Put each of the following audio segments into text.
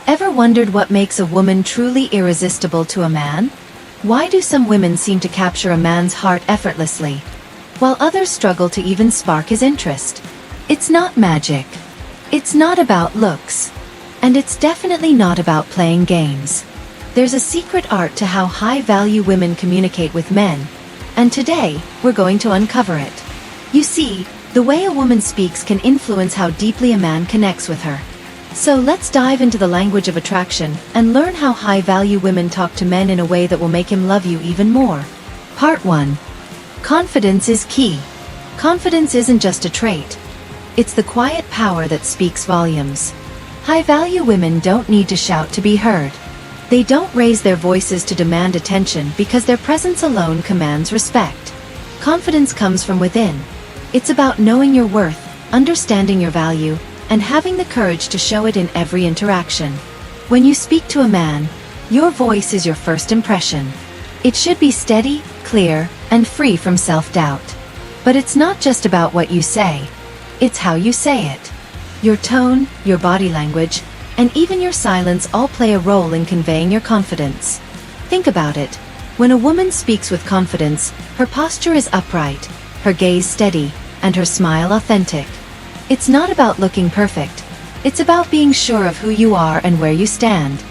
Ever wondered what makes a woman truly irresistible to a man? Why do some women seem to capture a man's heart effortlessly, while others struggle to even spark his interest? It's not magic. It's not about looks. And it's definitely not about playing games. There's a secret art to how high-value women communicate with men, and today, we're going to uncover it. You see, the way a woman speaks can influence how deeply a man connects with her. So let's dive into the language of attraction and learn how high-value women talk to men in a way that will make him love you even more. Part 1. Confidence is key. Confidence isn't just a trait. It's the quiet power that speaks volumes. High-value women don't need to shout to be heard. They don't raise their voices to demand attention because their presence alone commands respect. Confidence comes from within. It's about knowing your worth, understanding your value, and having the courage to show it in every interaction. When you speak to a man, your voice is your first impression. It should be steady, clear, and free from self-doubt. But it's not just about what you say. It's how you say it. Your tone, your body language, and even your silence all play a role in conveying your confidence. Think about it. When a woman speaks with confidence, her posture is upright, her gaze steady, and her smile authentic. It's not about looking perfect. It's about being sure of who you are and where you stand.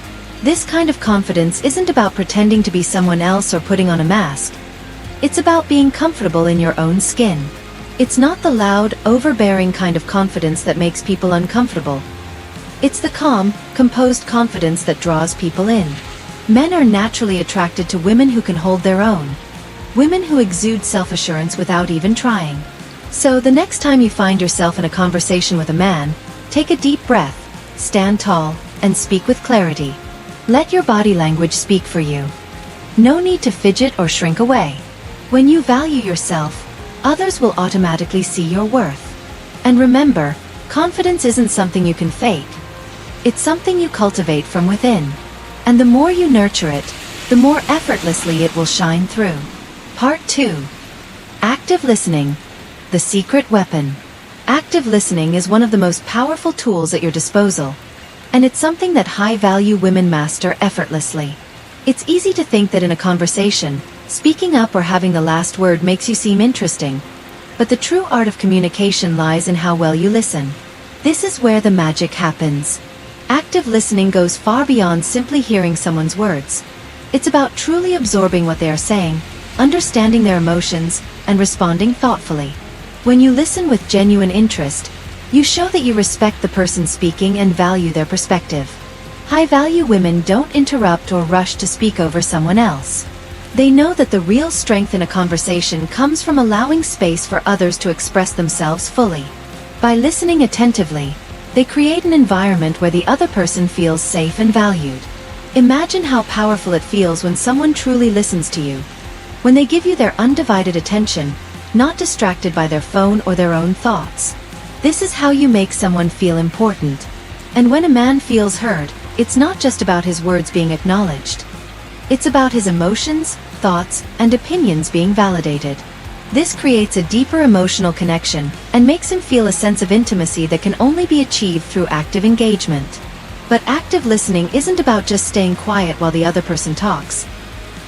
This kind of confidence isn't about pretending to be someone else or putting on a mask. It's about being comfortable in your own skin. It's not the loud, overbearing kind of confidence that makes people uncomfortable. It's the calm, composed confidence that draws people in. Men are naturally attracted to women who can hold their own. Women who exude self-assurance without even trying. So the next time you find yourself in a conversation with a man, take a deep breath, stand tall, and speak with clarity. Let your body language speak for you. No need to fidget or shrink away. When you value yourself, others will automatically see your worth. And remember, confidence isn't something you can fake. It's something you cultivate from within. And the more you nurture it, the more effortlessly it will shine through. Part 2. Active listening. The secret weapon. Active listening is one of the most powerful tools at your disposal, and it's something that high-value women master effortlessly. It's easy to think that in a conversation, speaking up or having the last word makes you seem interesting, but the true art of communication lies in how well you listen. This is where the magic happens. Active listening goes far beyond simply hearing someone's words. It's about truly absorbing what they are saying, understanding their emotions, and responding thoughtfully. When you listen with genuine interest, you show that you respect the person speaking and value their perspective. High-value women don't interrupt or rush to speak over someone else. They know that the real strength in a conversation comes from allowing space for others to express themselves fully. By listening attentively, they create an environment where the other person feels safe and valued. Imagine how powerful it feels when someone truly listens to you. When they give you their undivided attention, not distracted by their phone or their own thoughts. This is how you make someone feel important. And when a man feels heard, it's not just about his words being acknowledged. It's about his emotions, thoughts, and opinions being validated. This creates a deeper emotional connection and makes him feel a sense of intimacy that can only be achieved through active engagement. But active listening isn't about just staying quiet while the other person talks.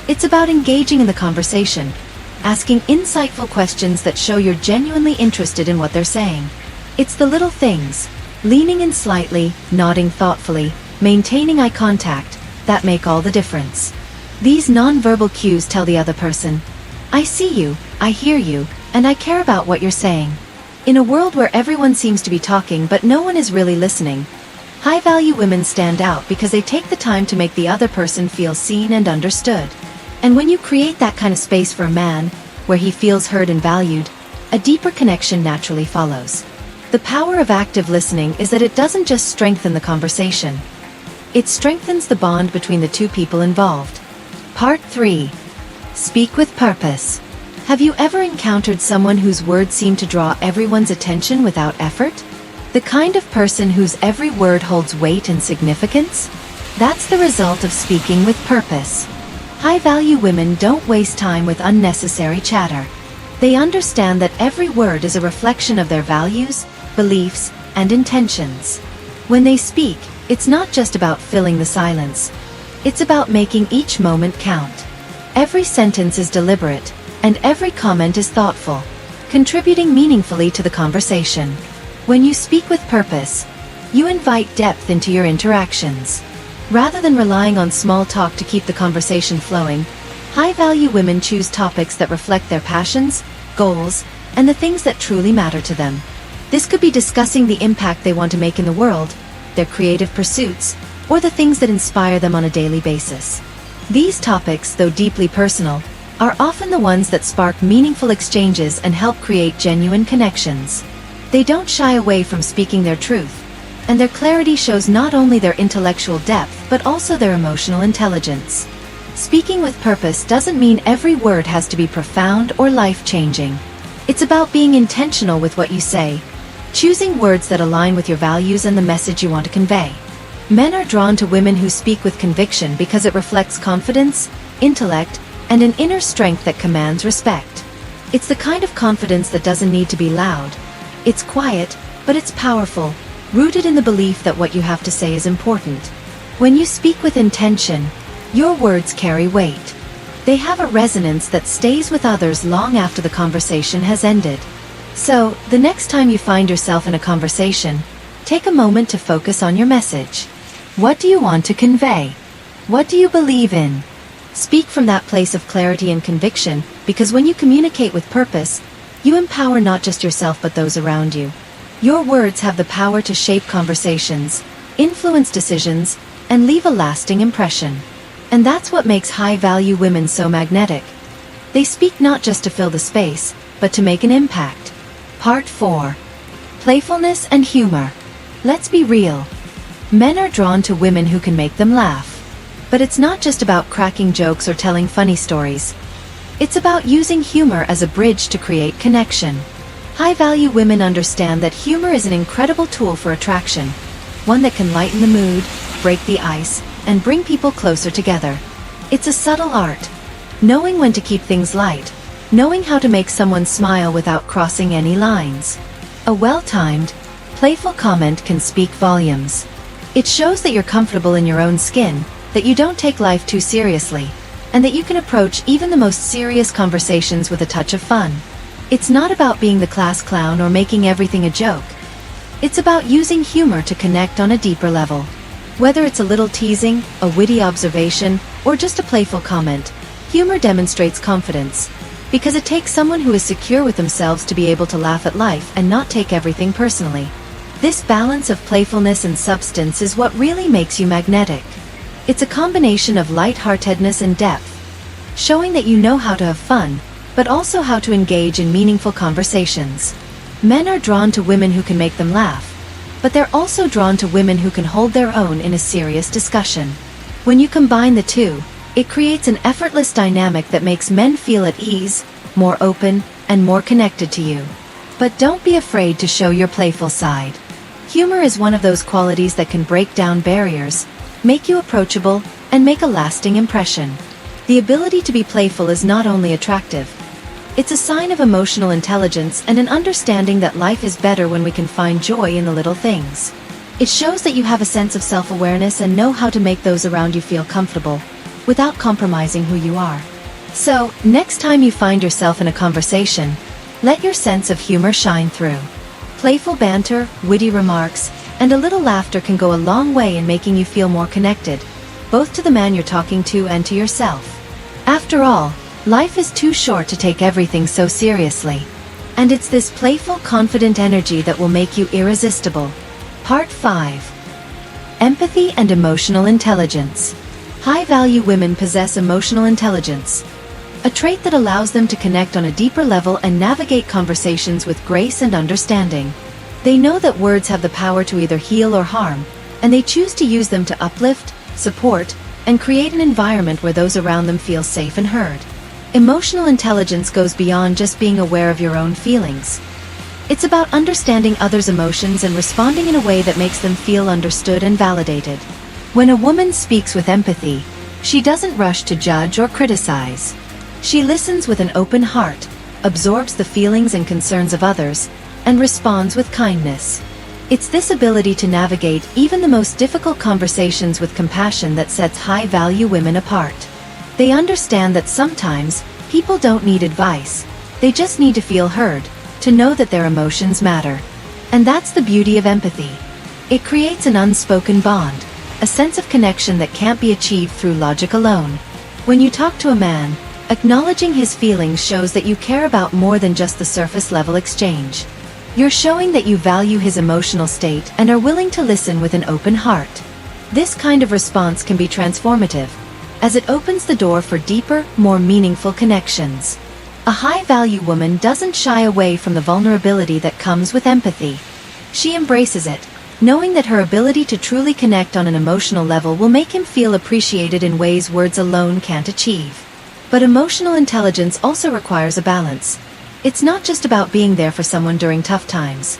It's about engaging in the conversation, asking insightful questions that show you're genuinely interested in what they're saying. It's the little things, leaning in slightly, nodding thoughtfully, maintaining eye contact, that make all the difference. These non-verbal cues tell the other person, I see you, I hear you, and I care about what you're saying. In a world where everyone seems to be talking but no one is really listening, high-value women stand out because they take the time to make the other person feel seen and understood. And when you create that kind of space for a man, where he feels heard and valued, a deeper connection naturally follows. The power of active listening is that it doesn't just strengthen the conversation. It strengthens the bond between the two people involved. Part 3. Speak with purpose. Have you ever encountered someone whose words seem to draw everyone's attention without effort? The kind of person whose every word holds weight and significance? That's the result of speaking with purpose. High-value women don't waste time with unnecessary chatter. They understand that every word is a reflection of their values, beliefs, and intentions. When they speak, It's not just about filling the silence. It's about making each moment count. Every sentence is deliberate, and every comment is thoughtful, contributing meaningfully to the conversation. When you speak with purpose, you invite depth into your interactions. Rather than relying on small talk to keep the conversation flowing, high-value women choose topics that reflect their passions, goals, and the things that truly matter to them. This could be discussing the impact they want to make in the world, their creative pursuits, or the things that inspire them on a daily basis. These topics, though deeply personal, are often the ones that spark meaningful exchanges and help create genuine connections. They don't shy away from speaking their truth, and their clarity shows not only their intellectual depth but also their emotional intelligence. Speaking with purpose doesn't mean every word has to be profound or life-changing. It's about being intentional with what you say, choosing words that align with your values and the message you want to convey. Men are drawn to women who speak with conviction because it reflects confidence, intellect, and an inner strength that commands respect. It's the kind of confidence that doesn't need to be loud. It's quiet, but it's powerful, rooted in the belief that what you have to say is important. When you speak with intention, your words carry weight. They have a resonance that stays with others long after the conversation has ended. So, the next time you find yourself in a conversation, take a moment to focus on your message. What do you want to convey? What do you believe in? Speak from that place of clarity and conviction, because when you communicate with purpose, you empower not just yourself but those around you. Your words have the power to shape conversations, influence decisions, and leave a lasting impression. And that's what makes high-value women so magnetic. They speak not just to fill the space, but to make an impact. Part 4. Playfulness and humor. Let's be real. Men are drawn to women who can make them laugh. But it's not just about cracking jokes or telling funny stories. It's about using humor as a bridge to create connection. High-value women understand that humor is an incredible tool for attraction, one that can lighten the mood, break the ice, and bring people closer together. It's a subtle art, knowing when to keep things light, knowing how to make someone smile without crossing any lines. A well-timed, playful comment can speak volumes. It shows that you're comfortable in your own skin, that you don't take life too seriously, and that you can approach even the most serious conversations with a touch of fun. It's not about being the class clown or making everything a joke. It's about using humor to connect on a deeper level. Whether it's a little teasing, a witty observation, or just a playful comment, humor demonstrates confidence, because it takes someone who is secure with themselves to be able to laugh at life and not take everything personally. This balance of playfulness and substance is what really makes you magnetic. It's a combination of lightheartedness and depth, showing that you know how to have fun, but also how to engage in meaningful conversations. Men are drawn to women who can make them laugh, but they're also drawn to women who can hold their own in a serious discussion. When you combine the two, it creates an effortless dynamic that makes men feel at ease, more open, and more connected to you. But don't be afraid to show your playful side. Humor is one of those qualities that can break down barriers, make you approachable, and make a lasting impression. The ability to be playful is not only attractive, it's a sign of emotional intelligence and an understanding that life is better when we can find joy in the little things. It shows that you have a sense of self-awareness and know how to make those around you feel comfortable, without compromising who you are. So, next time you find yourself in a conversation, let your sense of humor shine through. Playful banter, witty remarks, and a little laughter can go a long way in making you feel more connected, both to the man you're talking to and to yourself. After all, life is too short to take everything so seriously. And it's this playful, confident energy that will make you irresistible. Part 5. Empathy and emotional intelligence. High-value women possess emotional intelligence, a trait that allows them to connect on a deeper level and navigate conversations with grace and understanding. They know that words have the power to either heal or harm, and they choose to use them to uplift, support, and create an environment where those around them feel safe and heard. Emotional intelligence goes beyond just being aware of your own feelings. It's about understanding others' emotions and responding in a way that makes them feel understood and validated. When a woman speaks with empathy, she doesn't rush to judge or criticize. She listens with an open heart, absorbs the feelings and concerns of others, and responds with kindness. It's this ability to navigate even the most difficult conversations with compassion that sets high-value women apart. They understand that sometimes, people don't need advice. They just need to feel heard, to know that their emotions matter. And that's the beauty of empathy. It creates an unspoken bond, a sense of connection that can't be achieved through logic alone. When you talk to a man, acknowledging his feelings shows that you care about more than just the surface-level exchange. You're showing that you value his emotional state and are willing to listen with an open heart. This kind of response can be transformative, as it opens the door for deeper, more meaningful connections. A high-value woman doesn't shy away from the vulnerability that comes with empathy. She embraces it, knowing that her ability to truly connect on an emotional level will make him feel appreciated in ways words alone can't achieve. But emotional intelligence also requires a balance. It's not just about being there for someone during tough times.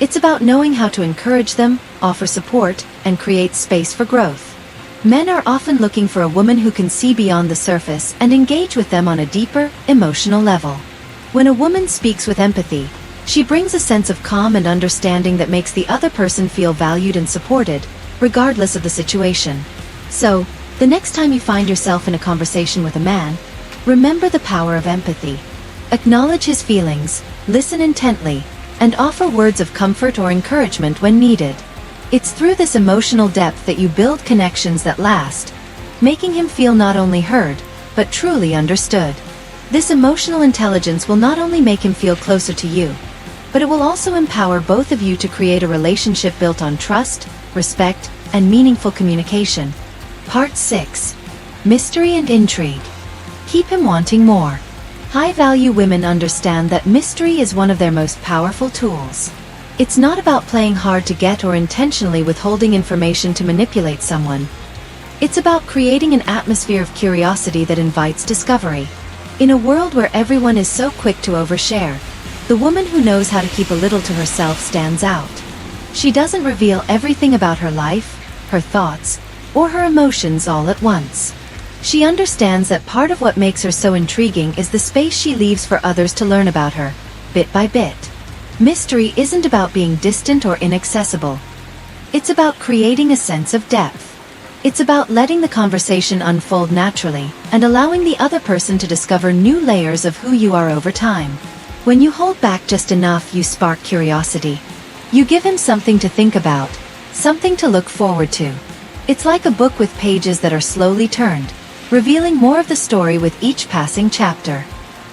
It's about knowing how to encourage them, offer support, and create space for growth. Men are often looking for a woman who can see beyond the surface and engage with them on a deeper, emotional level. When a woman speaks with empathy, she brings a sense of calm and understanding that makes the other person feel valued and supported, regardless of the situation. So, the next time you find yourself in a conversation with a man, remember the power of empathy. Acknowledge his feelings, listen intently, and offer words of comfort or encouragement when needed. It's through this emotional depth that you build connections that last, making him feel not only heard, but truly understood. This emotional intelligence will not only make him feel closer to you, but it will also empower both of you to create a relationship built on trust, respect, and meaningful communication. Part 6. Mystery and Intrigue. Keep him wanting more. High-value women understand that mystery is one of their most powerful tools. It's not about playing hard to get or intentionally withholding information to manipulate someone. It's about creating an atmosphere of curiosity that invites discovery. In a world where everyone is so quick to overshare, the woman who knows how to keep a little to herself stands out. She doesn't reveal everything about her life, her thoughts, or her emotions all at once. She understands that part of what makes her so intriguing is the space she leaves for others to learn about her, bit by bit. Mystery isn't about being distant or inaccessible. It's about creating a sense of depth. It's about letting the conversation unfold naturally and allowing the other person to discover new layers of who you are over time. When you hold back just enough, you spark curiosity. You give him something to think about, something to look forward to. It's like a book with pages that are slowly turned, revealing more of the story with each passing chapter.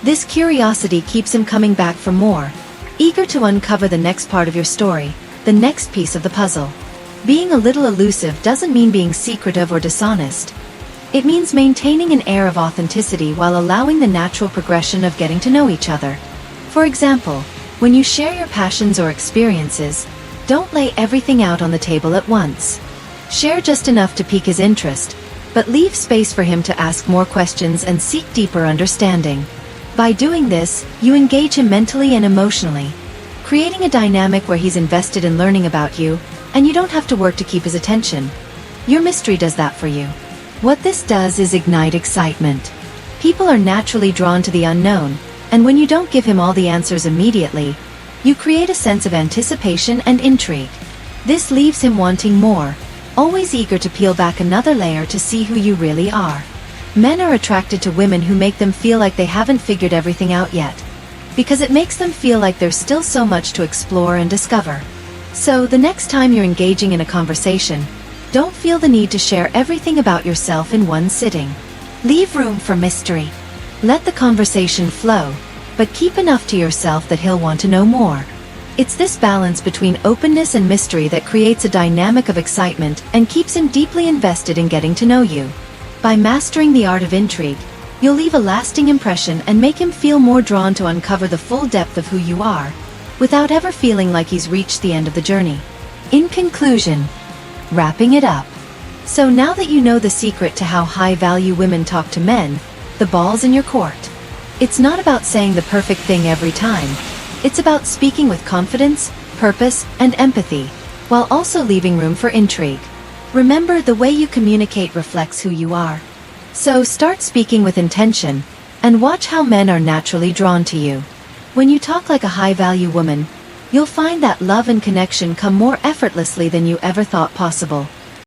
This curiosity keeps him coming back for more, eager to uncover the next part of your story, the next piece of the puzzle. Being a little elusive doesn't mean being secretive or dishonest. It means maintaining an air of authenticity while allowing the natural progression of getting to know each other. For example, when you share your passions or experiences, don't lay everything out on the table at once. Share just enough to pique his interest, but leave space for him to ask more questions and seek deeper understanding. By doing this, you engage him mentally and emotionally, creating a dynamic where he's invested in learning about you, and you don't have to work to keep his attention. Your mystery does that for you. What this does is ignite excitement. People are naturally drawn to the unknown, and when you don't give him all the answers immediately, you create a sense of anticipation and intrigue. This leaves him wanting more, always eager to peel back another layer to see who you really are. Men are attracted to women who make them feel like they haven't figured everything out yet, because it makes them feel like there's still so much to explore and discover. So, the next time you're engaging in a conversation, don't feel the need to share everything about yourself in one sitting. Leave room for mystery. Let the conversation flow, but keep enough to yourself that he'll want to know more. It's this balance between openness and mystery that creates a dynamic of excitement and keeps him deeply invested in getting to know you. By mastering the art of intrigue, you'll leave a lasting impression and make him feel more drawn to uncover the full depth of who you are, without ever feeling like he's reached the end of the journey. In conclusion, wrapping it up. So now that you know the secret to how high-value women talk to men, the ball's in your court. It's not about saying the perfect thing every time. It's about speaking with confidence, purpose, and empathy, while also leaving room for intrigue. Remember, the way you communicate reflects who you are. So start speaking with intention, and watch how men are naturally drawn to you. When you talk like a high-value woman, you'll find that love and connection come more effortlessly than you ever thought possible.